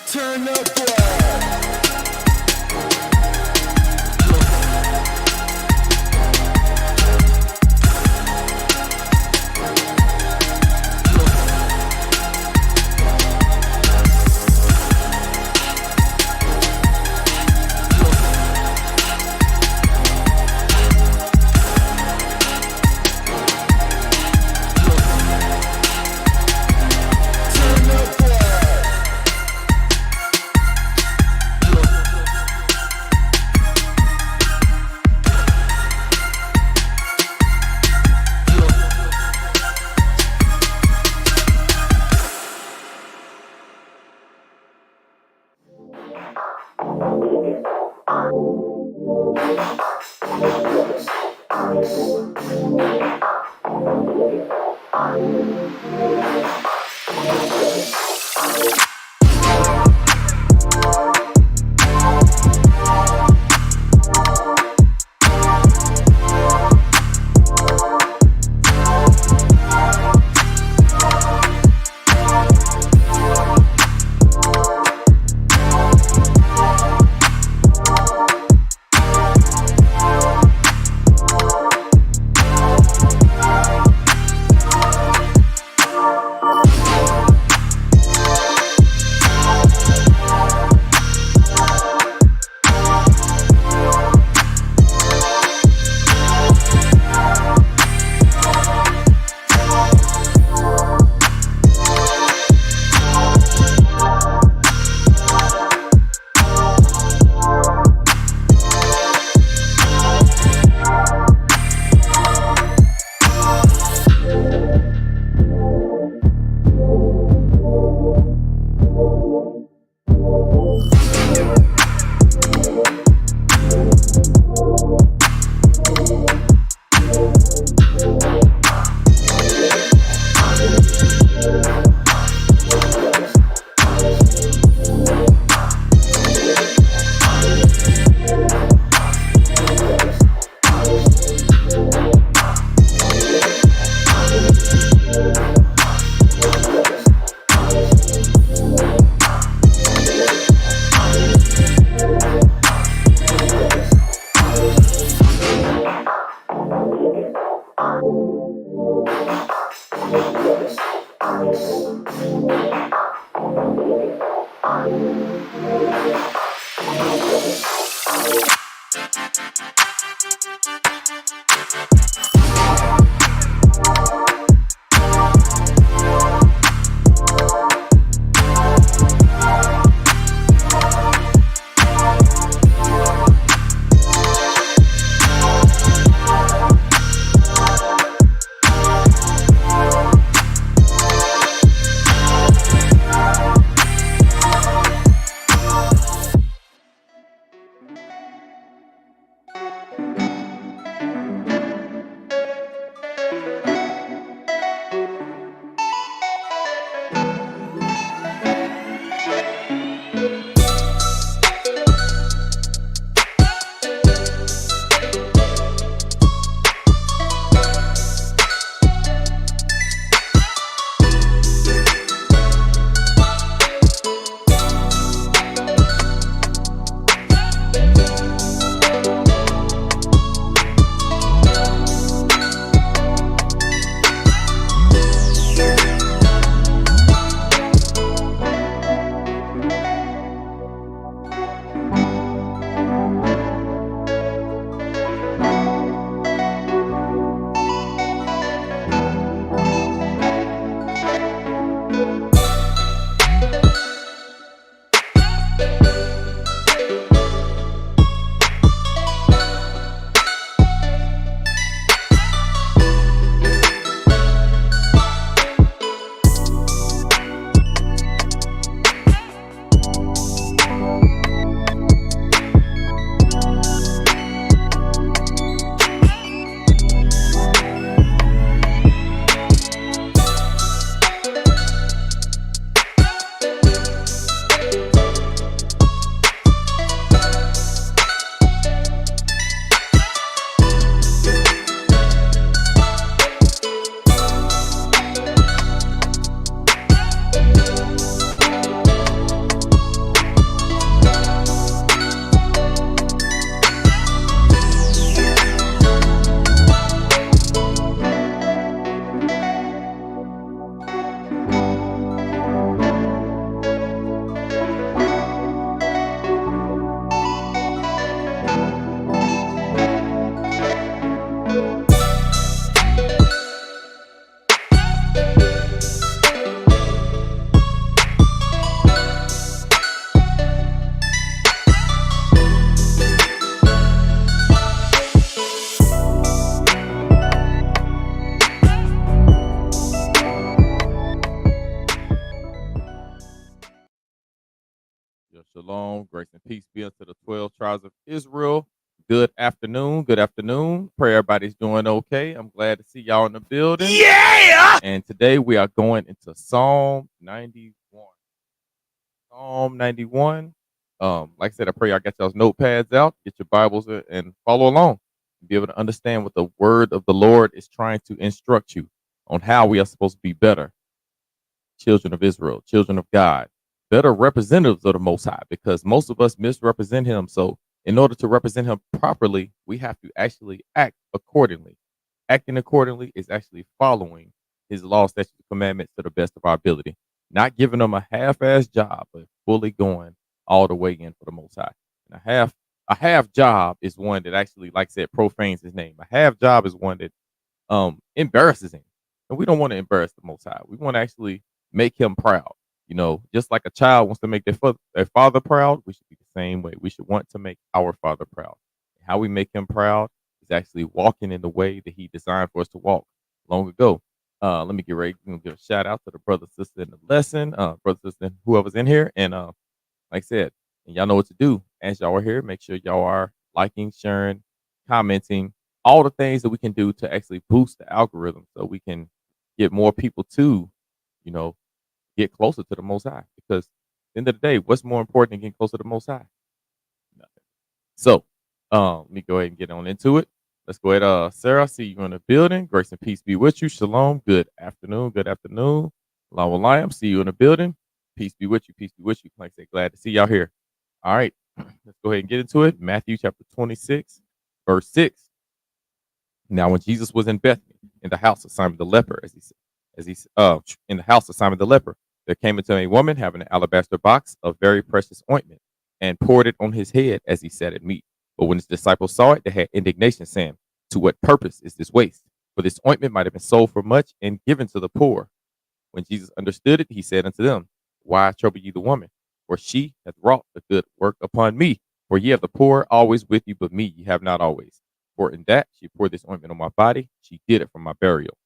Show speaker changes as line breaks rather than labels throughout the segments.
Turn up the Shalom, grace and peace be unto the 12 tribes of Israel. Good afternoon. Good afternoon. Pray everybody's doing okay. I'm glad to see y'all in the building.
Yeah!
And today we are going into Psalm 91. Psalm 91. Like I said, I pray y'all get y'all's notepads out, get your Bibles and follow along. Be able to understand what the word of the Lord is trying to instruct you on how we are supposed to be better children of Israel, children of God, better representatives of the Most High, because most of us misrepresent Him. So, in order to represent Him properly, we have to actually act accordingly. Acting accordingly is actually following His law, statutes, and commandments to the best of our ability, not giving them a half-ass job, but fully going all the way in for the Most High. And a half job is one that actually, like I said, profanes His name. A half job is one that embarrasses Him, and we don't want to embarrass the Most High. We want to actually make Him proud. Just like a child wants to make their father proud, we should be the same way. We should want to make our Father proud. How we make Him proud is actually walking in the way that He designed for us to walk long ago. Let me get ready. I'm gonna give a shout out to the brother, sister in the lesson, brother, sister, whoever's in here, and like I said, and y'all know what to do. As y'all are here, make sure y'all are liking, sharing, commenting, all the things that we can do to actually boost the algorithm so we can get more people to, you know, get closer to the Most High. Because at the end of the day, what's more important than getting closer to the Most High? Nothing. So, let me go ahead and get on into it. Let's go ahead. Sarah, I see you in the building. Grace and peace be with you. Shalom. Good afternoon. Good afternoon. Lawalayam, see you in the building. Peace be with you. Peace be with you. Like I say, glad to see y'all here. All right. Let's go ahead and get into it. Matthew chapter 26, verse 6. Now, when Jesus was in Bethany, in the house of Simon the leper, in the house of Simon the leper, there came into a woman having an alabaster box of very precious ointment, and poured it on his head as he sat at meat. But when his disciples saw it, they had indignation, saying, "To what purpose is this waste? For this ointment might have been sold for much and given to the poor." When Jesus understood it, he said unto them, "Why trouble ye the woman? For she hath wrought a good work upon me. For ye have the poor always with you, but me ye have not always. For in that she poured this ointment on my body, she did it for my burial.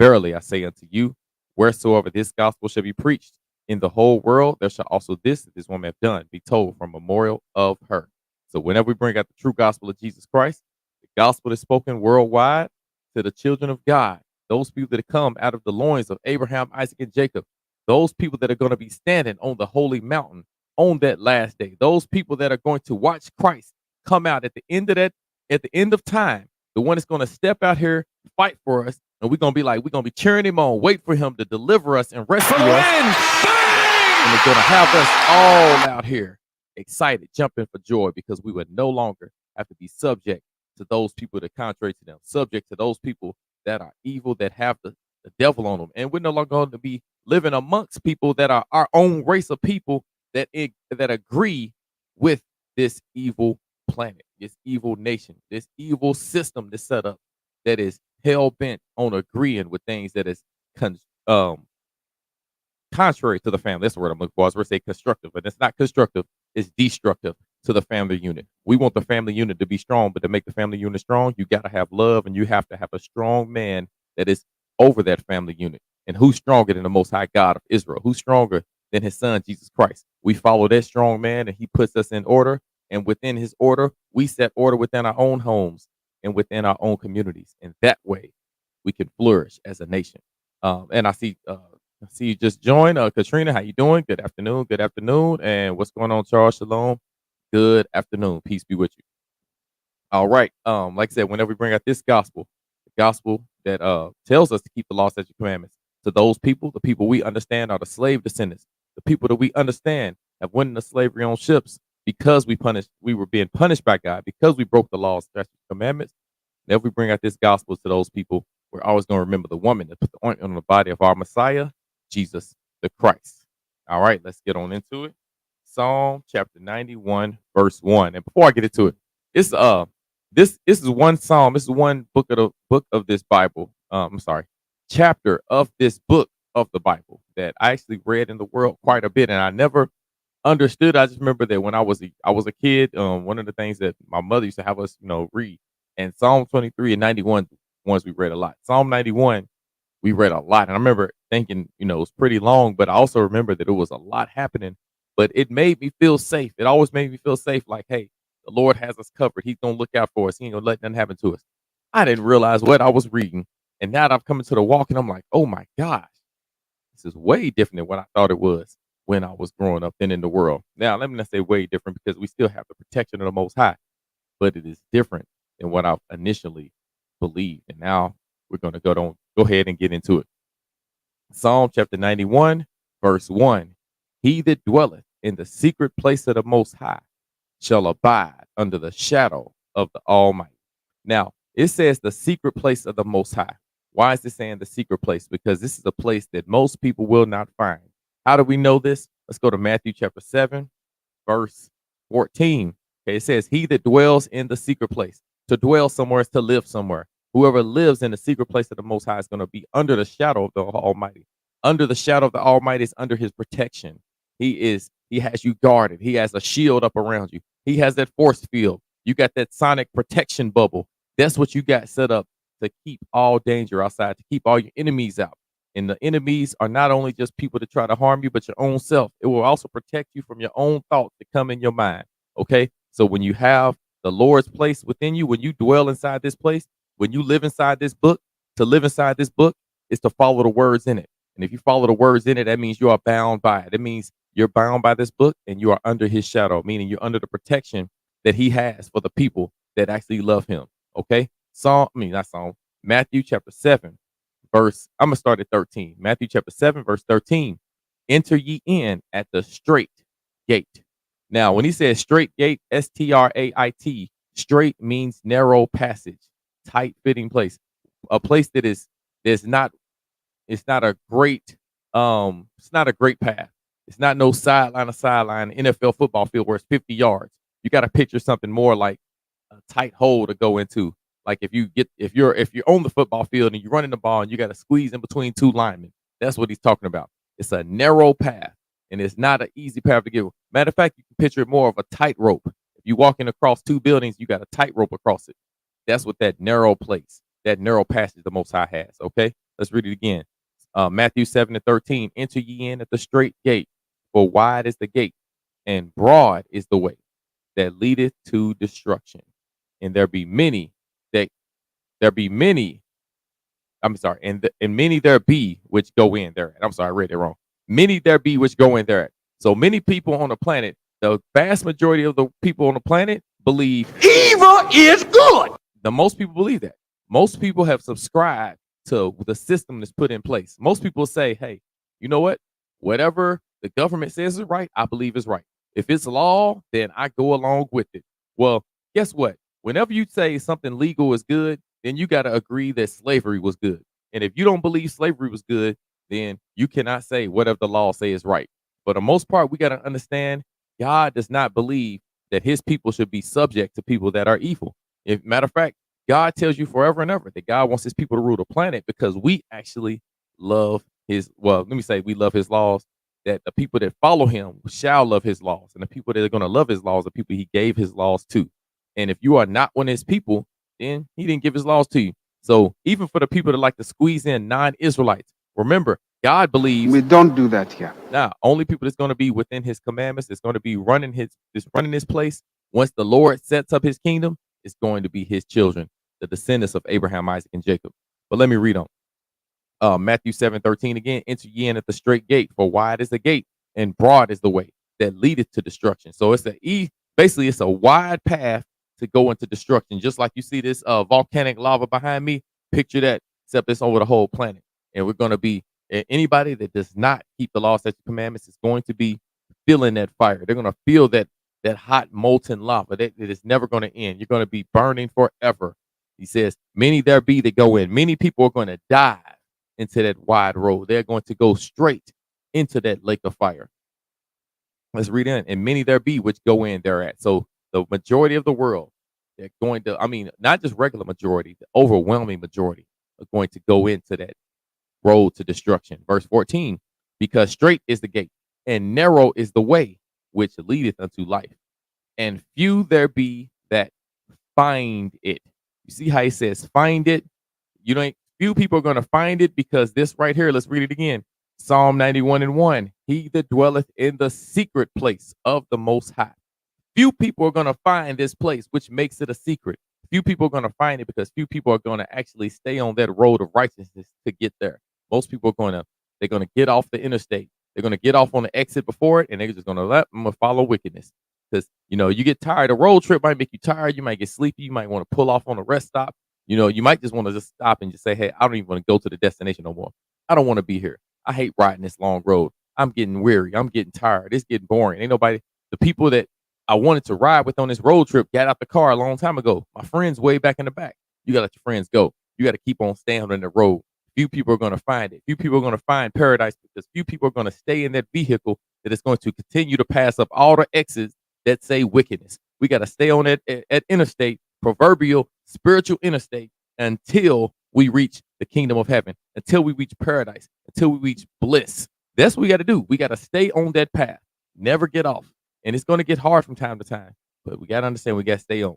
Verily I say unto you, wheresoever this gospel shall be preached in the whole world, there shall also this woman have done be told from memorial of her." So whenever we bring out the true gospel of Jesus Christ, the gospel is spoken worldwide to the children of God, those people that come out of the loins of Abraham, Isaac, and Jacob, those people that are going to be standing on the holy mountain on that last day, those people that are going to watch Christ come out at the end of time, the one that's going to step out here, fight for us, and we're going to be like, we're going to be cheering him on, wait for him to deliver us and rescue us. And they're going to have us all out here excited, jumping for joy, because we would no longer have to be subject to those people that contrary to them, subject to those people that are evil, that have the devil on them. And we're no longer going to be living amongst people that are our own race of people that agree with this evil planet, this evil nation, this evil system that's set up, that is hell bent on agreeing with things that is contrary to the family. That's the word I'm looking for. I was going to say constructive, but it's not constructive. It's destructive to the family unit. We want the family unit to be strong, but to make the family unit strong, you got to have love, and you have to have a strong man that is over that family unit. And who's stronger than the Most High God of Israel? Who's stronger than His Son Jesus Christ? We follow that strong man, and He puts us in order. And within His order, we set order within our own homes and within our own communities. And that way, we can flourish as a nation. And I see you just joined. Katrina, how you doing? Good afternoon. Good afternoon. And what's going on, Charles? Shalom. Good afternoon. Peace be with you. All right. Like I said, whenever we bring out this gospel, the gospel that tells us to keep the law, statutes, and commandments, to those people, the people we understand are the slave descendants, the people that we understand have went into slavery on ships because we were being punished by God because we broke the laws, statutes, and commandments. And if we bring out this gospel to those people, we're always going to remember the woman that put the ointment on the body of our Messiah, Jesus the Christ. All right, let's get on into it. Psalm chapter 91, verse 1. And before I get into it, it's this is one psalm, this is one book of this Bible. Chapter of this book of the Bible that I actually read in the world quite a bit, and I never understood. I just remember that when I was a kid, one of the things that my mother used to have us, read, and Psalm 23 and 91 ones we read a lot. Psalm 91 we read a lot. And I remember thinking, it was pretty long, but I also remember that it was a lot happening but it made me feel safe. It always made me feel safe, like, hey, the Lord has us covered. He's gonna look out for us. He ain't gonna let nothing happen to us. I didn't realize what I was reading. And now that I'm coming to the walk and I'm like, oh my gosh, this is way different than what I thought it was when I was growing up and in the world. Now, let me not say way different because we still have the protection of the Most High, but it is different than what I initially believed. And now we're going to go ahead and get into it. Psalm chapter 91, verse 1. He that dwelleth in the secret place of the Most High shall abide under the shadow of the Almighty. Now, it says the secret place of the Most High. Why is it saying the secret place? Because this is a place that most people will not find. How do we know this? Let's go to Matthew chapter 7, verse 14. Okay, it says, he that dwells in the secret place. To dwell somewhere is to live somewhere. Whoever lives in the secret place of the Most High is going to be under the shadow of the Almighty. Under the shadow of the Almighty is under his protection. He has you guarded. He has a shield up around you. He has that force field. You got that sonic protection bubble. That's what you got set up to keep all danger outside, to keep all your enemies out. And the enemies are not only just people to try to harm you, but your own self. It will also protect you from your own thoughts that come in your mind. Okay. So when you have the Lord's place within you, when you dwell inside this place, when you live inside this book, to live inside this book is to follow the words in it. And if you follow the words in it, that means you are bound by it. It means you're bound by this book and you are under his shadow, meaning you're under the protection that he has for the people that actually love him. Okay. Matthew chapter 7, verse, I'm going to start at 13. Matthew chapter 7, verse 13. Enter ye in at the straight gate. Now, when he says straight gate, S-T-R-A-I-T, straight means narrow passage, tight fitting place, a place that there's not, it's not a great, it's not a great path. It's not no sideline NFL football field where it's 50 yards. You got to picture something more like a tight hole to go into. Like if you're on the football field and you're running the ball and you got to squeeze in between two linemen. That's what he's talking about. It's a narrow path and it's not an easy path to get. Matter of fact, you can picture it more of a tightrope. If you're walking across two buildings, you got a tightrope across it. That's what that narrow place, that narrow passage the Most High has. Okay, let's read it again. Matthew 7 and 13. Enter ye in at the straight gate, for wide is the gate, and broad is the way that leadeth to destruction. And there be many, and many there be which go in there. I'm sorry, I read it wrong. Many there be which go in there. So many people on the planet, the vast majority of the people on the planet believe evil is good. The most people believe that. Most people have subscribed to the system that's put in place. Most people say, hey, you know what? Whatever the government says is right, I believe is right. If it's law, then I go along with it. Well, guess what? Whenever you say something legal is good, then you got to agree that slavery was good. And if you don't believe slavery was good, then you cannot say whatever the law says is right. For the most part, we got to understand God does not believe that his people should be subject to people that are evil. If matter of fact, God tells you forever and ever that God wants his people to rule the planet because we actually love we love his laws, that the people that follow him shall love his laws. And the people that are going to love his laws are people he gave his laws to. And if you are not one of his people, then he didn't give his laws to you. So even for the people that like to squeeze in non-Israelites, remember, God believes
we don't do that here.
Now, only people that's going to be within his commandments, that's going to be running this place. Once the Lord sets up his kingdom, it's going to be his children, the descendants of Abraham, Isaac, and Jacob. But let me read on. Matthew 7:13 again. Enter ye in at the straight gate, for wide is the gate, and broad is the way that leadeth to destruction. So basically it's a wide path to go into destruction. Just like you see this volcanic lava behind me, picture that, except it's over the whole planet. And we're going to be, anybody that does not keep the law, statutes, and commandments is going to be feeling that fire. They're going to feel that hot molten lava that is never going to end. You're going to be burning forever. He says, many there be that go in. Many people are going to dive into that wide road. They're going to go straight into that lake of fire. Let's read in. And many there be which go in thereat. So the majority of the world, they're going to, not just regular majority, the overwhelming majority are going to go into that road to destruction. Verse 14, because straight is the gate and narrow is the way which leadeth unto life, and few there be that find it. You see how he says find it? Few people are going to find it, because this right here, let's read it again. Psalm 91 and 1. he that dwelleth in the secret place of the Most High. Few people are going to find this place, which makes it a secret. Few people are going to find it because few people are going to actually stay on that road of righteousness to get there. Most people are they're going to get off the interstate. They're going to get off on the exit before it, and they're just going to let them follow wickedness. Because, you get tired. A road trip might make you tired. You might get sleepy. You might want to pull off on a rest stop. You might just want to just stop and just say, hey, I don't even want to go to the destination no more. I don't want to be here. I hate riding this long road. I'm getting weary. I'm getting tired. It's getting boring. Ain't nobody, the people that I wanted to ride with on this road trip got out the car a long time ago. My friends way back in the back. You got to let your friends go. You got to keep on staying on the road. Few people are going to find it. Few people are going to find paradise because few people are going to stay in that vehicle that is going to continue to pass up all the exits that say wickedness. We got to stay on that at interstate, proverbial spiritual interstate, until we reach the kingdom of heaven, until we reach paradise, until we reach bliss. That's what we got to do. We got to stay on that path. Never get off. And it's going to get hard from time to time, but we got to understand we got to stay on.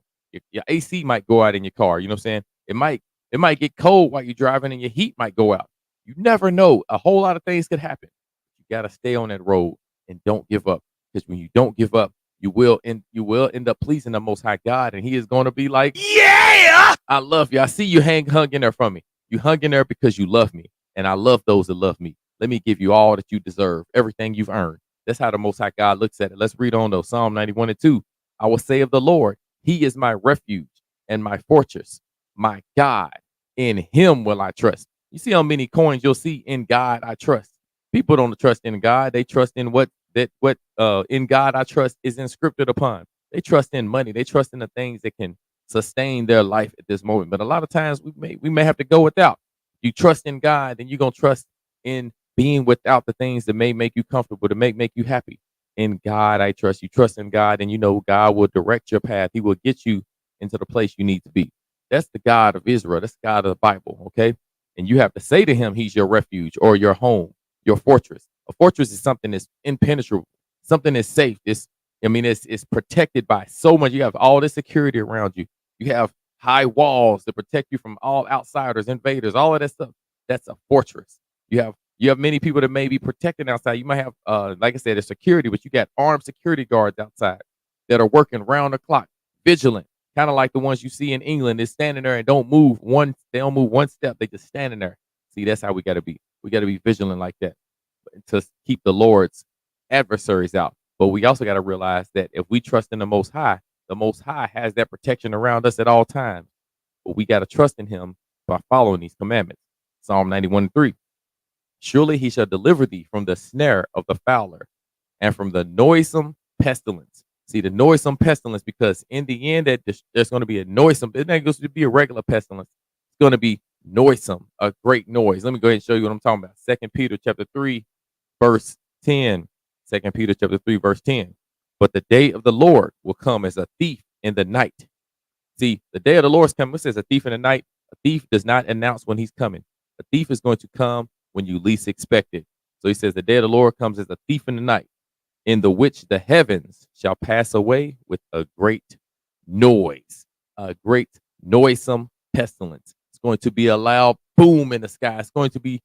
Your AC might go out in your car. You know what I'm saying? It might get cold while you're driving and your heat might go out. You never know. A whole lot of things could happen. You got to stay on that road and don't give up. Because when you don't give up, you will end up pleasing the Most High God, and He is going to be like, yeah, I love you. I see you hung in there from me. You hung in there because you love me, and I love those that love me. Let me give you all that you deserve, everything you've earned. That's how the Most High God looks at it. Let's read on though. Psalm 91:2. I will say of the Lord, He is my refuge and my fortress, my God. In Him will I trust. You see how many coins you'll see in God I trust. People don't trust in God. They trust in what in God I trust is inscripted upon. They trust in money. They trust in the things that can sustain their life at this moment. But a lot of times we may have to go without. You trust in God, then you're gonna trust in being without the things that may make you comfortable, to make you happy. In God I trust. You trust in God, and God will direct your path. He will get you into the place you need to be. That's the God of Israel. That's the God of the Bible. Okay. And you have to say to Him, He's your refuge or your home, your fortress. A fortress is something that's impenetrable, something that's safe. It's protected by so much. You have all this security around you. You have high walls to protect you from all outsiders, invaders, all of that stuff. That's a fortress. You have many people that may be protected outside. You might have, like I said, a security, but you got armed security guards outside that are working round the clock, vigilant, kind of like the ones you see in England. They're standing there and don't move one step. They just standing there. See, that's how we got to be. We got to be vigilant like that to keep the Lord's adversaries out. But we also got to realize that if we trust in the Most High has that protection around us at all times. But we got to trust in Him by following these commandments. Psalm 91:3. Surely He shall deliver thee from the snare of the fowler and from the noisome pestilence. See, the noisome pestilence, because in the end, there's going to be a noisome, it's not going to be a regular pestilence. It's going to be noisome, a great noise. Let me go ahead and show you what I'm talking about. 2 Peter chapter 3, verse 10. 2 Peter chapter 3, verse 10. But the day of the Lord will come as a thief in the night. See, the day of the Lord's coming. It says a thief in the night. A thief does not announce when he's coming. A thief is going to come when you least expect it. So he says the day of the Lord comes as a thief in the night, in the which the heavens shall pass away with a great noise, a great noisome pestilence. It's going to be a loud boom in the sky. It's going to be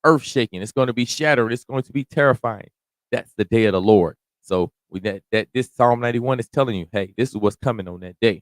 earth shaking. It's going to be shattered. It's going to be terrifying. That's the day of the Lord. So this Psalm 91 is telling you, hey, this is what's coming on that day.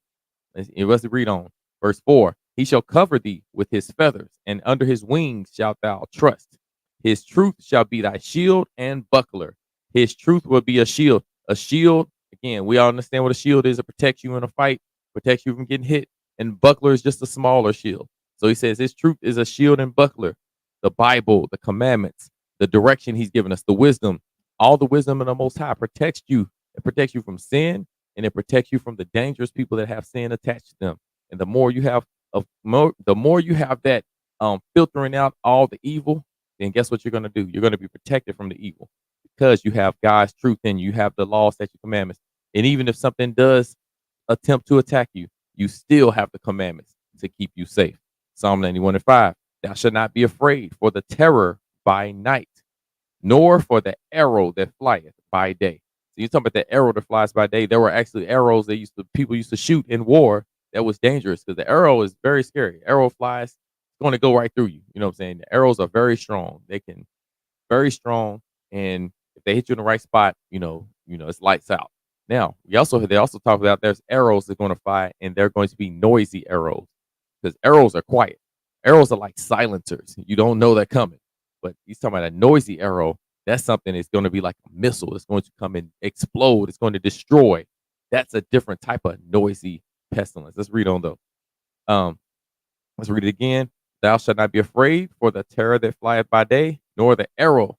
Let's read on. Verse 4. He shall cover thee with his feathers, and under his wings shalt thou trust. His truth shall be thy shield and buckler. His truth will be a shield. A shield, again, we all understand what a shield is. It protects you in a fight, protects you from getting hit. And buckler is just a smaller shield. So he says his truth is a shield and buckler. The Bible, the commandments, the direction He's given us, the wisdom, all the wisdom of the Most High protects you. It protects you from sin, and it protects you from the dangerous people that have sin attached to them. And the more you have that filtering out all the evil, then guess what you're going to do? You're going to be protected from the evil because you have God's truth in you. You have the law, statutes, commandments. And even if something does attempt to attack you, you still have the commandments to keep you safe. Psalm 91:5. Thou shalt not be afraid for the terror by night, nor for the arrow that flieth by day. So you're talking about the arrow that flies by day. There were actually arrows people used to shoot in war that was dangerous because the arrow is very scary. Arrow flies, it's going to go right through you. You know what I'm saying? The arrows are very strong. Very strong. And if they hit you in the right spot, it's lights out. Now, they also talk about there's arrows that are going to fly, and they're going to be noisy arrows because arrows are quiet. Arrows are like silencers. You don't know they're coming. But he's talking about a noisy arrow. That's something that's going to be like a missile. It's going to come and explode. It's going to destroy. That's a different type of noisy pestilence. Let's read on though. Um, let's read it again. Thou shalt not be afraid for the terror that flieth by day, nor the arrow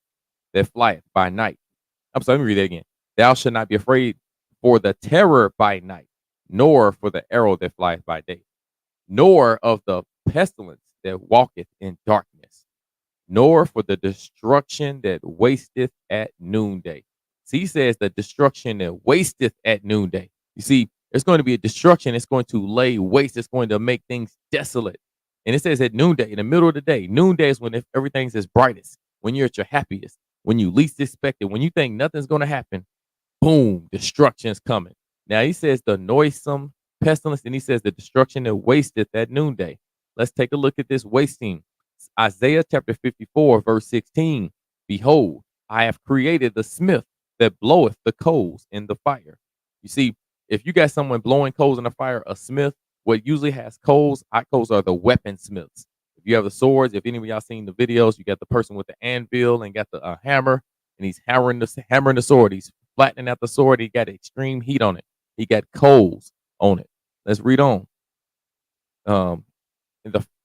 that flieth by night. I'm sorry, let me read that again. Thou shalt not be afraid for the terror by night, nor for the arrow that flieth by day, nor of the pestilence that walketh in darkness, nor for the destruction that wasteth at noonday. See, he says the destruction that wasteth at noonday. You see, there's going to be a destruction. It's going to lay waste. It's going to make things desolate. And it says at noonday, in the middle of the day. Noonday is when everything's its brightest, when you're at your happiest, when you least expect it, when you think nothing's going to happen. Boom, destruction's coming. Now he says the noisome pestilence, and he says the destruction that wasteth at noonday. Let's take a look at this wasting. Isaiah chapter 54, verse 16. Behold, I have created the smith that bloweth the coals in the fire. You see, if you got someone blowing coals in the fire, a smith, what usually has coals, hot coals are the weaponsmiths. If you have the swords, if any of y'all seen the videos, you got the person with the anvil and got the hammer, and he's hammering the sword. He's flattening out the sword. He got extreme heat on it. He got coals on it. Let's read on. Let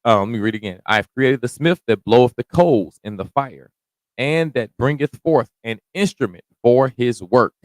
me read again. I have created the smith that bloweth the coals in the fire, and that bringeth forth an instrument for his work.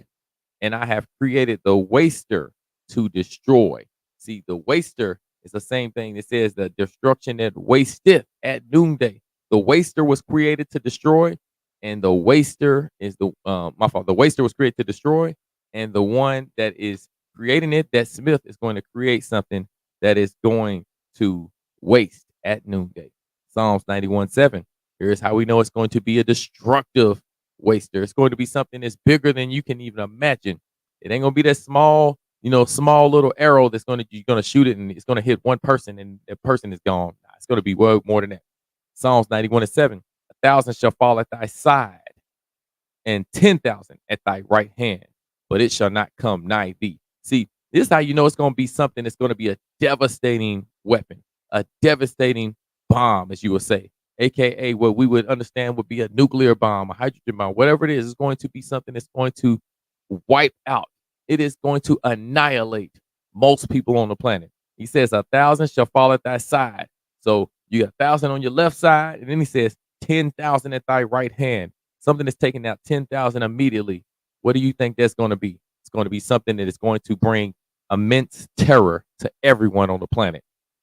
And I have created the waster to destroy. See, the waster is the same thing. It says the destruction that wasteth at noonday. The waster was created to destroy, and the waster is the The waster was created to destroy, and the one that is creating it, that smith, is going to create something that is going to waste at noonday. Psalms 91:7. Here's how we know it's going to be a destructive waster. It's going to be something that's bigger than you can even imagine. It ain't gonna be that small, small little arrow that's you're gonna shoot it and it's gonna hit one person and that person is gone. It's gonna be way more than that. Psalms 91:7. 1,000 shall fall at thy side, and 10,000 at thy right hand, but it shall not come nigh thee. See, this is how you know it's gonna be something that's gonna be a devastating weapon, a devastating bomb, as you would say, aka what we would understand would be a nuclear bomb, a hydrogen bomb, whatever it is. It's going to be something that's going to wipe out. It is going to annihilate most people on the planet. He says 1,000 shall fall at thy side. So you got 1,000 on your left side, and then he says 10,000 at thy right hand. Something that's taking out 10,000 immediately. What do you think that's going to be? It's going to be something that is going to bring immense terror to everyone on the planet.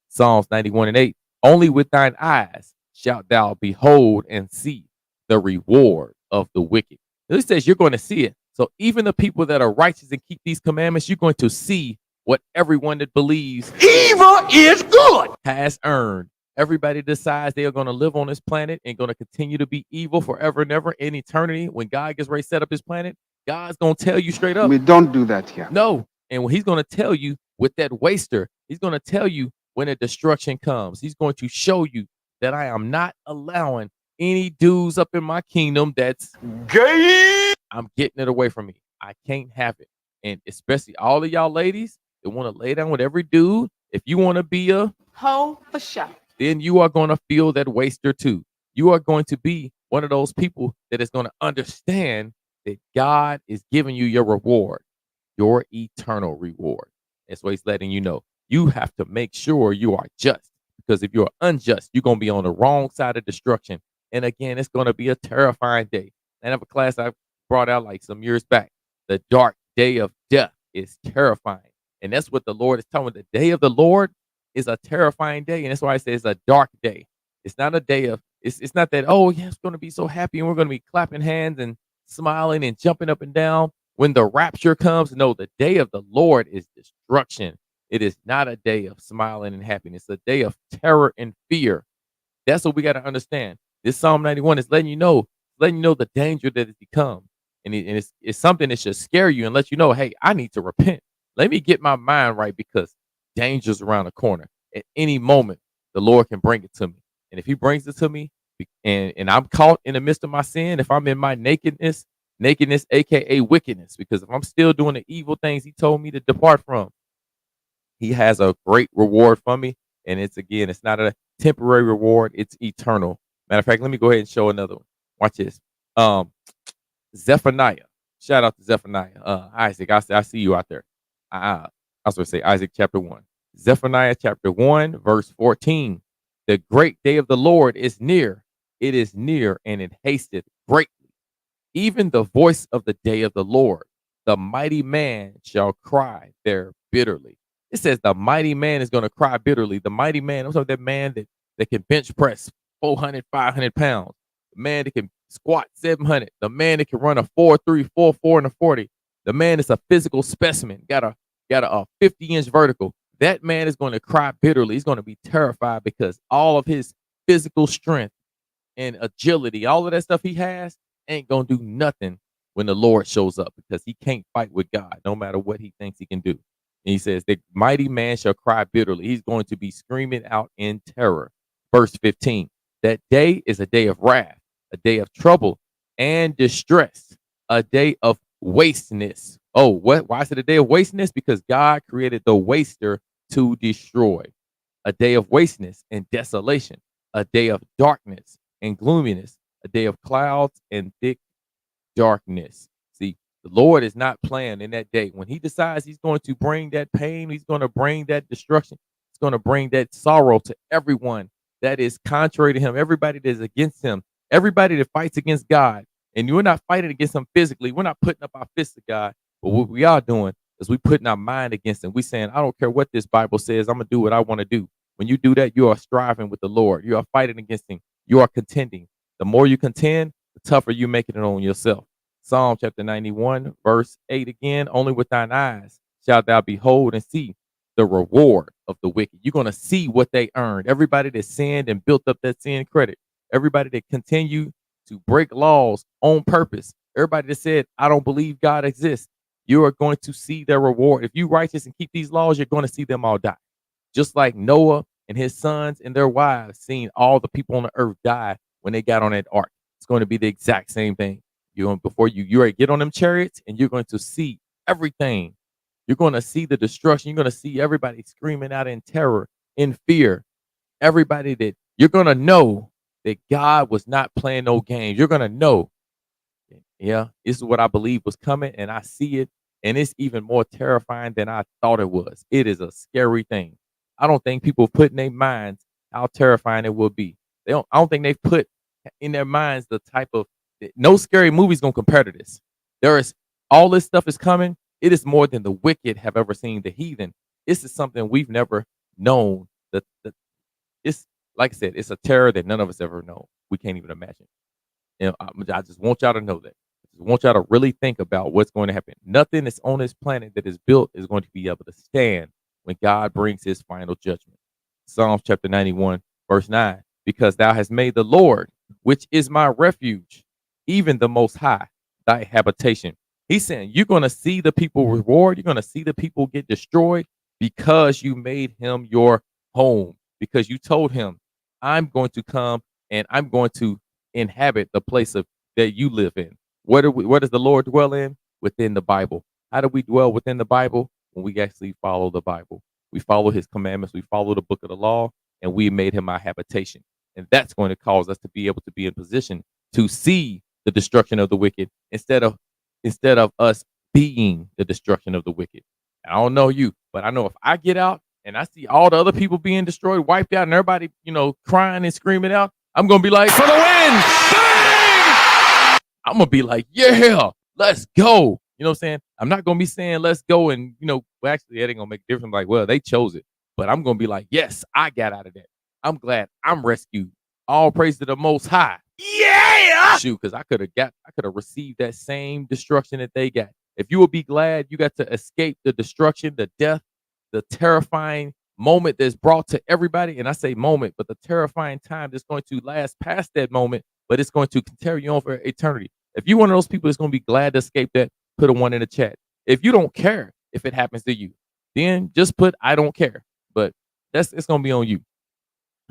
Psalms 91:8. Only with thine eyes shalt thou behold and see the reward of the wicked. It says you're going to see it. So even the people that are righteous and keep these commandments, you're going to see what everyone that believes evil is good has earned. Everybody decides they are going to live on this planet and going to continue to be evil forever and ever in eternity. When God gets ready to set up his planet, God's going to tell you straight up.
We don't do that here.
No. And he's going to tell you with that waster, he's going to tell you when a destruction comes. He's going to show you that I am not allowing any dudes up in my kingdom that's gay. I'm getting it away from me. I can't have it. And especially all of y'all ladies that want to lay down with every dude. If you want to be a
hoe for sure,
then you are going to feel that waster too. You are going to be one of those people that is going to understand that God is giving you your reward, your eternal reward. That's what he's letting you know. You have to make sure you are just, because if you're unjust, you're going to be on the wrong side of destruction. And again, it's going to be a terrifying day. And I have a class I brought out like some years back. The dark day of death is terrifying. And that's what the Lord is telling me. The day of the Lord is a terrifying day. And that's why I say it's a dark day. It's not a day of, it's not that, oh, yeah, it's going to be so happy and we're going to be clapping hands and smiling and jumping up and down when the rapture comes. No, the day of the Lord is destruction. It is not a day of smiling and happiness. It's a day of terror and fear. That's what we got to understand. This Psalm 91 is letting you know the danger that it's become. And it's something that should scare you and let you know, hey, I need to repent. Let me get my mind right, because danger's around the corner. At any moment, the Lord can bring it to me. And if he brings it to me, And I'm caught in the midst of my sin, if I'm in my nakedness, aka wickedness, because if I'm still doing the evil things he told me to depart from, he has a great reward for me. And it's not a temporary reward, it's eternal. Matter of fact, let me go ahead and show another one. Watch this. Um, Zephaniah. Shout out to Zephaniah. Isaac, I see you out there. I was going to say Isaac chapter 1. Zephaniah chapter 1, verse 14. The great day of the Lord is near. It is near and it hasteth greatly. Even the voice of the day of the Lord. The mighty man shall cry there bitterly. It says the mighty man is going to cry bitterly. The mighty man, I'm talking that man that can bench press 400, 500 pounds. The man that can squat 700. The man that can run a 4.3, 4.4 and a 40. The man is a physical specimen. Got a 50-inch vertical. That man is going to cry bitterly. He's going to be terrified because all of his physical strength and agility, all of that stuff he has, ain't going to do nothing when the Lord shows up, because he can't fight with God no matter what he thinks he can do. And he says, the mighty man shall cry bitterly. He's going to be screaming out in terror. Verse 15, that day is a day of wrath, a day of trouble and distress, a day of wasteness. Oh, what? Why is it a day of wasteness? Because God created the waster to destroy. A day of wasteness and desolation, a day of darkness and gloominess, a day of clouds and thick darkness. See, the Lord is not playing in that day. When he decides he's going to bring that pain, he's going to bring that destruction, he's going to bring that sorrow to everyone that is contrary to him, everybody that is against him, everybody that fights against God. And you're not fighting against him physically. We're not putting up our fists to God. But what we are doing is we putting our mind against him. We saying, I don't care what this Bible says. I'm going to do what I want to do. When you do that, you are striving with the Lord. You are fighting against him. You are contending. The more you contend, the tougher you making it on yourself. Psalm chapter 91, verse 8 again, only with thine eyes shalt thou behold and see the reward of the wicked. You're going to see what they earned. Everybody that sinned and built up that sin credit. Everybody that continue to break laws on purpose. Everybody that said, I don't believe God exists. You are going to see their reward. If you righteous and keep these laws, you're going to see them all die. Just like Noah and his sons and their wives seen all the people on the earth die when they got on that ark. It's going to be the exact same thing. Before you get on them chariots, and you're going to see everything. You're going to see the destruction. You're going to see everybody screaming out in terror, in fear. Everybody that you're going to know that God was not playing no games. You're going to know, yeah, this is what I believe was coming, and I see it, and it's even more terrifying than I thought it was. It is a scary thing. I don't think people put in their minds how terrifying it will be. I don't think they've put in their minds the type of, no scary movie's gonna compare to this. There is all this stuff is coming. It is more than the wicked have ever seen, the heathen. This is something we've never known. It's like I said, it's a terror that none of us ever know. We can't even imagine. I just want y'all to know that. I just want y'all to really think about what's going to happen. Nothing that's on this planet that is built is going to be able to stand when God brings his final judgment. Psalms chapter 91, verse 9, because thou hast made the Lord, which is my refuge, even the Most High, thy habitation. He's saying you're going to see the people reward. You're going to see the people get destroyed because you made him your home, because you told him, I'm going to come and I'm going to inhabit the place that you live in. Where does the Lord dwell in? Within the Bible. How do we dwell within the Bible? When we actually follow the Bible. We follow his commandments. We follow the book of the law, and we made him our habitation. And that's going to cause us to be able to be in position to see the destruction of the wicked instead of us being the destruction of the wicked. I don't know you, but I know if I get out and I see all the other people being destroyed, wiped out, and everybody, crying and screaming out, I'm going to be like, for the win! Bang! I'm going to be like, yeah, let's go. You know what I'm saying? I'm not going to be saying, let's go. And, well, actually, that ain't going to make a difference. Like, well, they chose it. But I'm going to be like, yes, I got out of that. I'm glad I'm rescued. All praise to the Most High. Yeah! Shoot, because I could have received that same destruction that they got. If you would be glad you got to escape the destruction, the death, the terrifying moment that's brought to everybody, and I say moment, but the terrifying time that's going to last past that moment, but it's going to carry you on for eternity. If you're one of those people that's going to be glad to escape that, put a 1 in the chat. If you don't care if it happens to you, then just put I don't care. But it's going to be on you.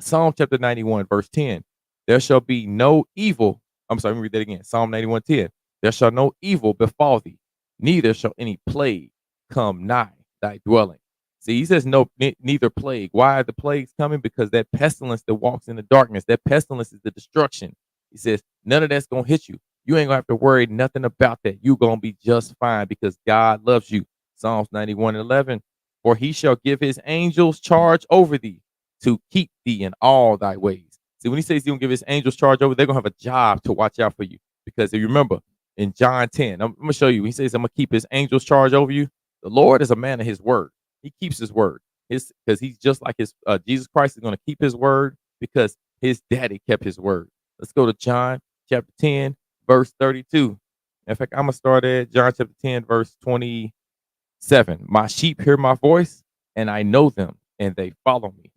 Psalm chapter 91, verse 10. There shall be no evil. I'm sorry, let me read that again. Psalm 91:10. There shall no evil befall thee, neither shall any plague come nigh thy dwelling. See, he says no, neither plague. Why are the plagues coming? Because that pestilence that walks in the darkness, that pestilence is the destruction. He says none of that's gonna hit you. You ain't gonna have to worry nothing about that. You're gonna be just fine because God loves you. Psalms 91:11. For he shall give his angels charge over thee to keep thee in all thy ways. See, when he says he's gonna give his angels charge over, they're gonna have a job to watch out for you. Because if you remember in John 10, I'm gonna show you. He says, I'm gonna keep his angels charge over you. The Lord is a man of his word. He keeps his word. Because he's just like his Jesus Christ is gonna keep his word because his daddy kept his word. Let's go to John chapter 10, verse 32. In fact, I'm gonna start at John chapter 10, verse 27. My sheep hear my voice, and I know them, and they follow me.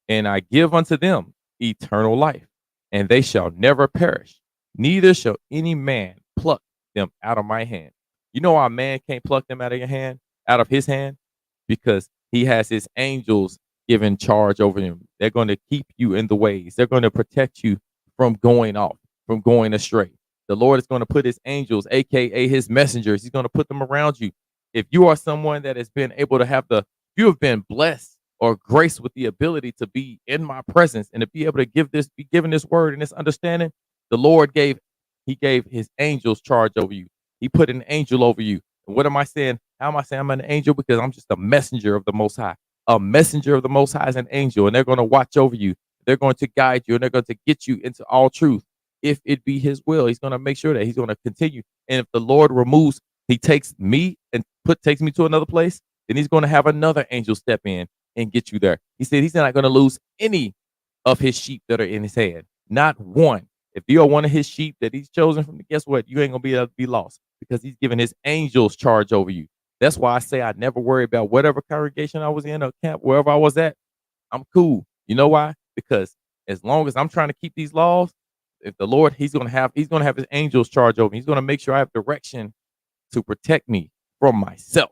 And I give unto them eternal life, and they shall never perish, neither shall any man pluck them out of my hand. You know why a man can't pluck them out of your hand, out of his hand? Because he has his angels given charge over him. They're going to keep you in the ways. They're going to protect you from going off, from going astray. The Lord is going to put his angels, aka his messengers, he's going to put them around you. If you are someone that has been able to have you have been blessed or graced with the ability to be in my presence and to be able to be given this word and this understanding, the Lord gave his angels charge over you. He put an angel over you. And what am I saying? How am I saying I'm an angel? Because I'm just a messenger of the Most High. A messenger of the Most High is an angel, and they're going to watch over you. They're going to guide you, and they're going to get you into all truth. If it be his will, he's going to make sure that he's going to continue. And if the Lord removes, he takes me and takes me to another place, then he's going to have another angel step in and get you there. He said he's not going to lose any of his sheep that are in his hand. Not one. If you are one of his sheep that he's chosen from, guess what? You ain't going to be able to be lost because he's given his angels charge over you. That's why I say I never worry about whatever congregation I was in or camp, wherever I was at. I'm cool. You know why? Because as long as I'm trying to keep these laws, if the Lord, he's going to have his angels charge over me. He's going to make sure I have direction to protect me from myself.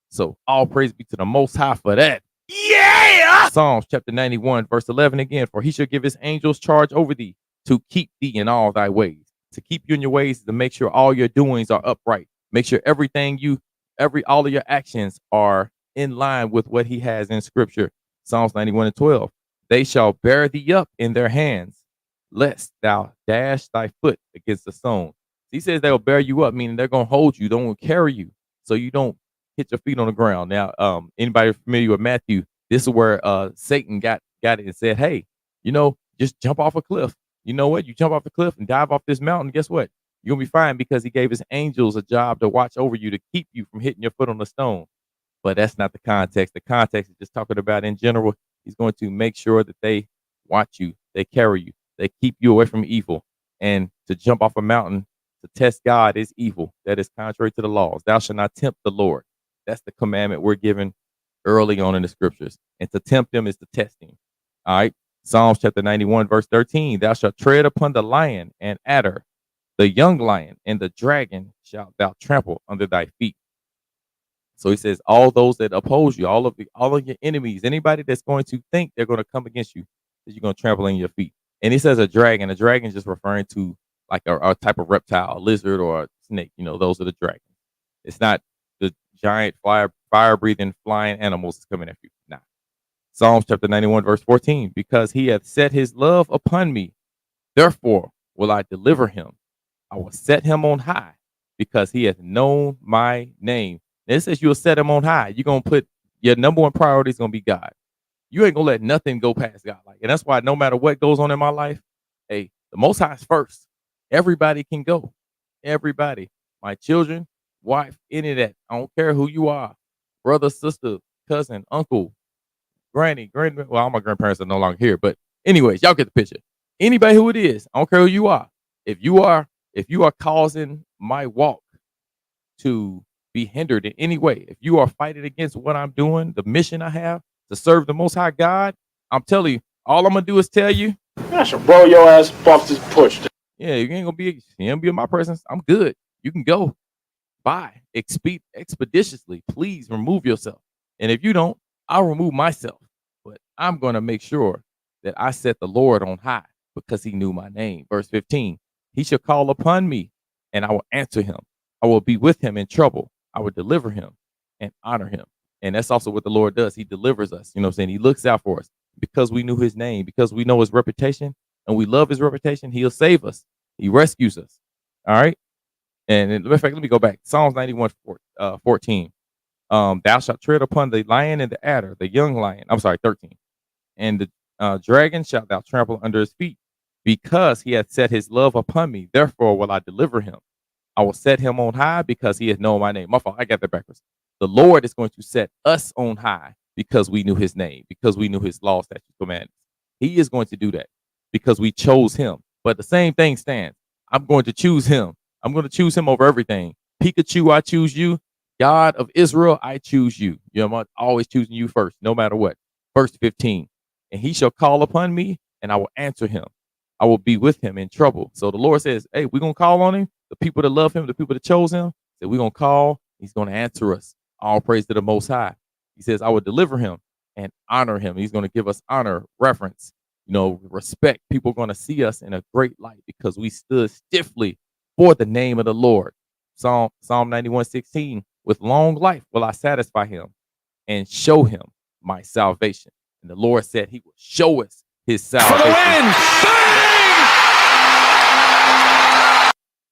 So all praise be to the Most High for that. Yeah. Psalms chapter 91, verse 11 again. For he shall give his angels charge over thee to keep thee in all thy ways. To keep you in your ways is to make sure all your doings are upright. Make sure all of your actions are in line with what he has in scripture. Psalms 91:12. They shall bear thee up in their hands, lest thou dash thy foot against the stone. He says they'll bear you up, meaning they're going to hold you, don't carry you, so you don't hit your feet on the ground. Now, anybody familiar with Matthew? This is where Satan got it and said, hey, just jump off a cliff. You know what? You jump off the cliff and dive off this mountain. Guess what? You're going to be fine because he gave his angels a job to watch over you to keep you from hitting your foot on the stone. But that's not the context. The context is just talking about in general. He's going to make sure that they watch you, they carry you, they keep you away from evil. And to jump off a mountain to test God is evil. That is contrary to the laws. Thou shalt not tempt the Lord. That's the commandment we're given early on in the scriptures. And to tempt him is to test him. All right. Psalms chapter 91, verse 13. Thou shalt tread upon the lion and adder, the young lion and the dragon shalt thou trample under thy feet. So he says, all those that oppose you, all of your enemies, anybody that's going to think they're going to come against you, that you're going to trample in your feet. And he says a dragon. A dragon is just referring to like a type of reptile, a lizard or a snake. Those are the dragons. It's not the giant fire-breathing flying animals coming at you. Nah. Psalms chapter 91, verse 14. Because he hath set his love upon me, therefore will I deliver him. I will set him on high because he hath known my name. And it says you'll set him on high. You're going to put your number one priority is going to be God. You ain't going to let nothing go past God. And that's why no matter what goes on in my life, hey, the Most High is first. Everybody can go. Everybody. My children, wife, any of that. I don't care who you are. Brother, sister, cousin, uncle, granny. Well, all my grandparents are no longer here. But anyways, y'all get the picture. Anybody who it is, I don't care who you are. If you are causing my walk to be hindered in any way, if you are fighting against what I'm doing, the mission I have to serve the Most High God, I'm telling you, all I'm gonna do is tell you,
I should blow your ass off this push.
Yeah, you ain't gonna be in my presence. I'm good. You can go. Bye. Expeditiously. Please remove yourself. And if you don't, I'll remove myself. But I'm gonna make sure that I set the Lord on high. because he knew my name. Verse 15, he shall call upon me, and I will answer him. I will be with him in trouble. I will deliver him and honor him. And that's also what the Lord does. He delivers us. You know what I'm saying? He looks out for us because we knew his name, because we know his reputation, and we love his reputation. He'll save us. He rescues us. All right. And in fact, let me go back. Psalms 91, 14. Thou shalt tread upon the lion and the adder, the young lion. I'm sorry, 13. And the dragon shalt thou trample under his feet, because he hath set his love upon me. Therefore will I deliver him. I will set him on high because he has known my name. My fault. I got that backwards. The Lord is going to set us on high because we knew his name, because we knew his law, statutes, commandments. He is going to do that because we chose him. But the same thing stands. I'm going to choose him. I'm going to choose him over everything. Pikachu, I choose you. God of Israel, I choose you. You know, I'm always choosing you first, no matter what. Verse 15, and he shall call upon me, and I will answer him. I will be with him in trouble. So the Lord says, hey, we're going to call on him. The people that love him, the people that chose him, that we're going to call. He's going to answer us. All praise to the Most High. He says, I will deliver him and honor him. He's going to give us honor, reverence, you know, respect. People are going to see us in a great light because we stood stiffly for the name of the Lord. Psalm 91:16, with long life will I satisfy him and show him my salvation. And the Lord said he will show us his salvation.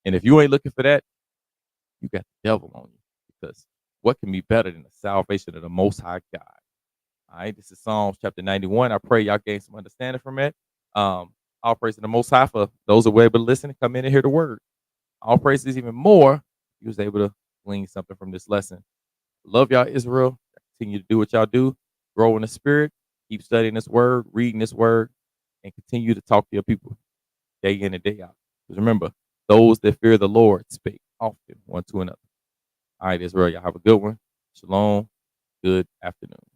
And if you ain't looking for that, you got the devil on you, because what can be better than the salvation of the Most High God? All right, this is Psalms chapter 91. I pray y'all gain some understanding from it. All praise to the Most High for those who were able to listen and come in and hear the word. All praises even more, you was able to glean something from this lesson. Love y'all, Israel. Continue to do what y'all do. Grow in the spirit. Keep studying this word, reading this word, and continue to talk to your people day in and day out. Because remember, those that fear the Lord speak often one to another. All right, Israel, y'all have a good one. Shalom. Good afternoon.